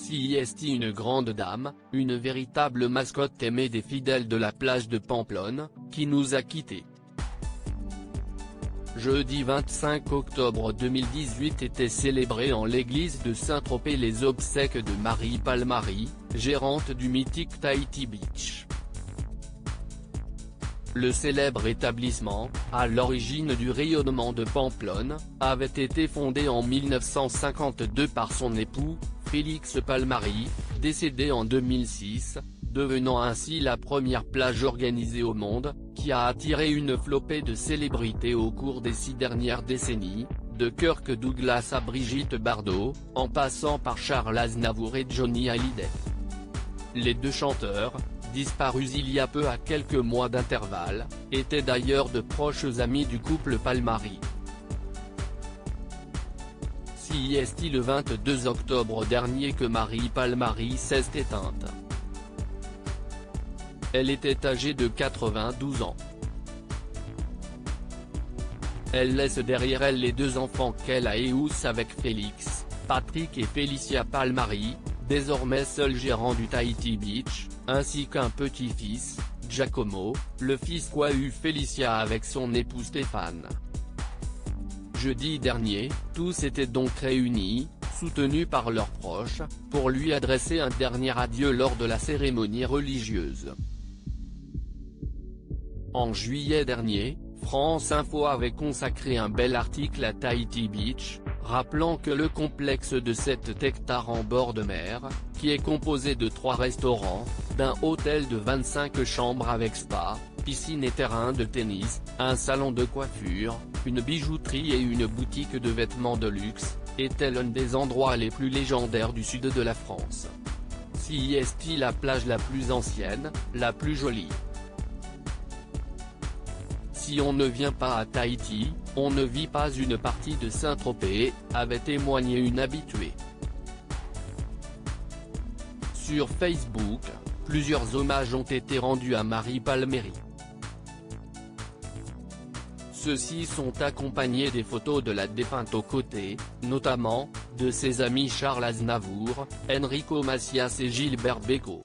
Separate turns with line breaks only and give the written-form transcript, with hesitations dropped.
CIST, une grande dame, une véritable mascotte aimée des fidèles de la plage de Pamplonne, qui nous a quittés. Jeudi 25 octobre 2018 étaient célébrées en l'église de Saint-Tropez les obsèques de Marie Palmary, gérante du mythique Tahiti Beach. Le célèbre établissement, à l'origine du rayonnement de Pamplonne, avait été fondé en 1952 par son époux, Félix Palmary, décédé en 2006, devenant ainsi la première plage organisée au monde, qui a attiré une flopée de célébrités au cours des 6 dernières décennies, de Kirk Douglas à Brigitte Bardot, en passant par Charles Aznavour et Johnny Hallyday. Les deux chanteurs, disparus il y a peu à quelques mois d'intervalle, étaient d'ailleurs de proches amis du couple Palmary. CIST le 22 octobre dernier que Marie Palmary s'est éteinte. Elle était âgée de 92 ans. Elle laisse derrière elle les 2 enfants qu'elle a eus avec Félix, Patrick et Félicia Palmary, désormais seul gérant du Tahiti Beach, ainsi qu'un petit-fils, Giacomo, le fils qu'a eu Félicia avec son époux Stéphane. Jeudi dernier, tous étaient donc réunis, soutenus par leurs proches, pour lui adresser un dernier adieu lors de la cérémonie religieuse. En juillet dernier, France Info avait consacré un bel article à Tahiti Beach, rappelant que le complexe de 7 hectares en bord de mer, qui est composé de 3 restaurants, d'un hôtel de 25 chambres avec spa, piscine et terrain de tennis, un salon de coiffure, une bijouterie et une boutique de vêtements de luxe, était l'un des endroits les plus légendaires du sud de la France. CIST, la plage la plus ancienne, la plus jolie. Si on ne vient pas à Tahiti, on ne vit pas une partie de Saint-Tropez, avait témoigné une habituée. Sur Facebook, plusieurs hommages ont été rendus à Marie Palmary. Ceux-ci sont accompagnés des photos de la défunte aux côtés, notamment, de ses amis Charles Aznavour, Enrico Macias et Gilbert Bécaud.